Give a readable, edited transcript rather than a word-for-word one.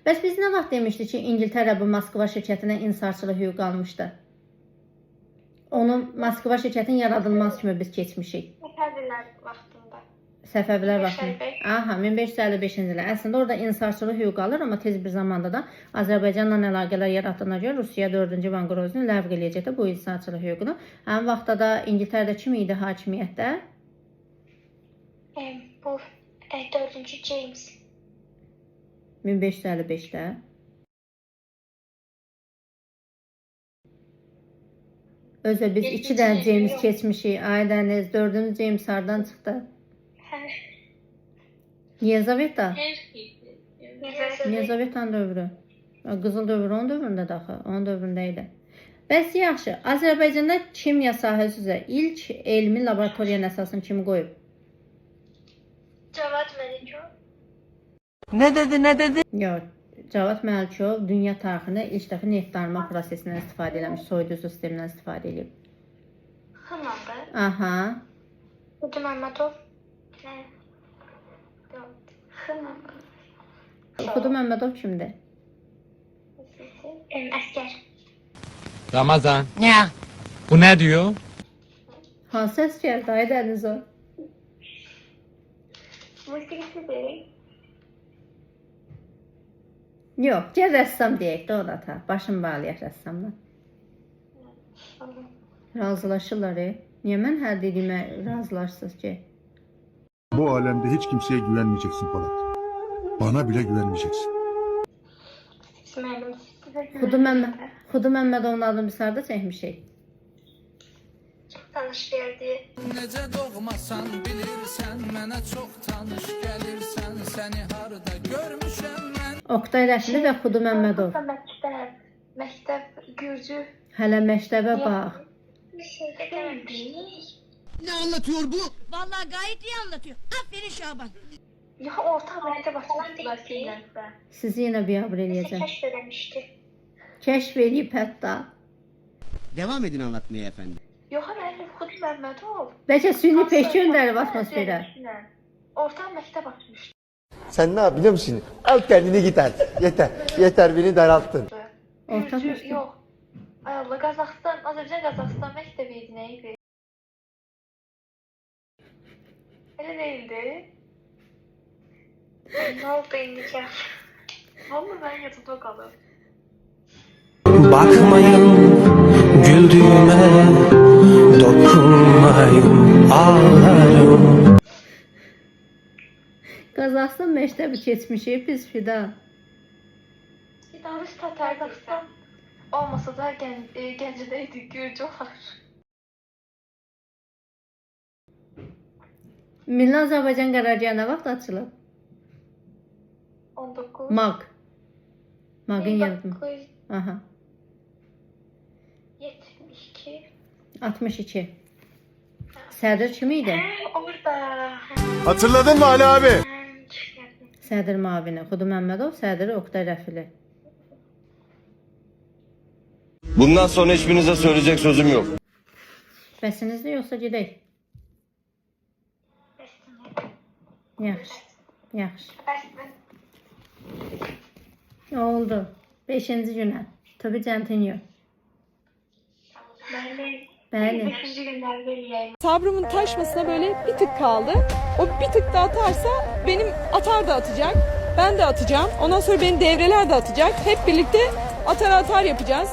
Bəs biz nə vaxt demişdik ki, İngiltərə bu Moskva şirkətinə insarçılıq hüquq almışdı? Onu Moskva şirkətinin yaradılması kimi biz keçmişik. Səfəvilər vaxtında. Səfəvilər vaxtında. Aha, 1555-ci il. Əslində orada insarçılıq hüquq alır, amma tez bir zamanda da Azərbaycanla əlaqələr yarattığına görə Rusiya 4-cü İvan Qrozini ləğv eləyəcəkdir bu insarçılıq hüququnu. Həmin vaxtda da İngiltərədə kim idi hakimiyyətdə? Bu 4-cü James. 1555-də. Özü biz 2 dənə James keçmişik. Ay dəniz, 4-cü James hardan çıxdı? Yezaveta. Yezavetanın dövrü. Qızıl dövrü onun dövründə daxı. Onun dövründə idi. Bəs yaxşı, Azərbaycanda kimya sahəsi üzrə ilk elmi laboratoriyanın əsasını kim qoyub? Cavad Məlikov. Ne dedi? Yox. Cavad Məlikov dünya tarixində ilk dəfə neftdarma prosesindən istifadə etmiş, soyuducu sistemindən istifadə edib. Xınadı. Aha. Xudu Məmmədov. Xınadı. Xudu Məmmədov kimdir? Əskər. Ramazan, Ne? bu ne diyor? Hansı əskər? Ay dəniz o. Musiqisidir. Yox, gəl rəssam deyək də o da ta. Başım bağlayaq rəssamla. Razılaşırlar. Niyə mən hər dediyimə razılaşsınız ki? Bu alemde hiç kimseye güvenmeyeceksin Polat. Bana bile güvenmeyeceksin. Xudu Məmmədovun adını biz harda çəkmişik? Tanış verdi. Necə doğmasan bilirsən, mənə çox tanış gəlirsən, səni harda görmüşəm mən. Oktay Rəşidli və Xudu Məmmədov. Məktəb Gürcü. Hələ məktəbə bax. Bir şeydə gəldi. Ne anlatıyor bu? Vallahi gayet iyi anlatıyor. Aferin Şaban. Ya orta məktəb açmışdılar sizlərsə. Sizi yenə biabr eləyəcəm. Kəşf eləmişdi. Kəşf eləyib hətta. Devam edin anlatmaya efendim. Yox, müəllim Xudu Məmmədov. Bəlkə süni pek göndərib atmosferə. Orta məktəb açmışdı. Sen ne yap biliyor musun? Al kendini git artık. Yeter. Yeter beni daralttın. Orta Gürcü, məktəb. yox. Ay Allah, Qazaxıstan, Azərbaycan Qazaxıstan məktəbi idi, nə idi? Elə değildi. Ne oldu indikə? Vallahi ben yatıda qalıb. Bakmayın güldüğüme, dokunmayın ağlarım. Qazaxıstan məktəbi keçmişik biz fidan. Davış Tatarqastan olmasa da Gəncədə idi, Gürcü var. Milli Azərbaycan qərargahı nə vaxt açılıb? 19. MAQ. MAQ-ın yaratımı. 1972. Aha. 62. Sədr kim idi? Orada. Hatırladın mı Ali abi? Sədr müavini Xudu Məmmədov, sədri Oktay Rəfili. Bundan sonra hiçbirinize söyleyecek sözüm yok. Bəsinizdir yoxsa gedək? Yaxşı. Yaxşı. Oldu. 5-ci günə. Tabii centinyo. Bəli. 5-ci günlərdə eləyəyim. Sabrımın taşmasına böyle bir tık kaldı. O bir tık da atarsa benim atar da atacak. Ben de atacağım. Ondan sonra benim devreler de atacak. Hep birlikte atar yapacağız.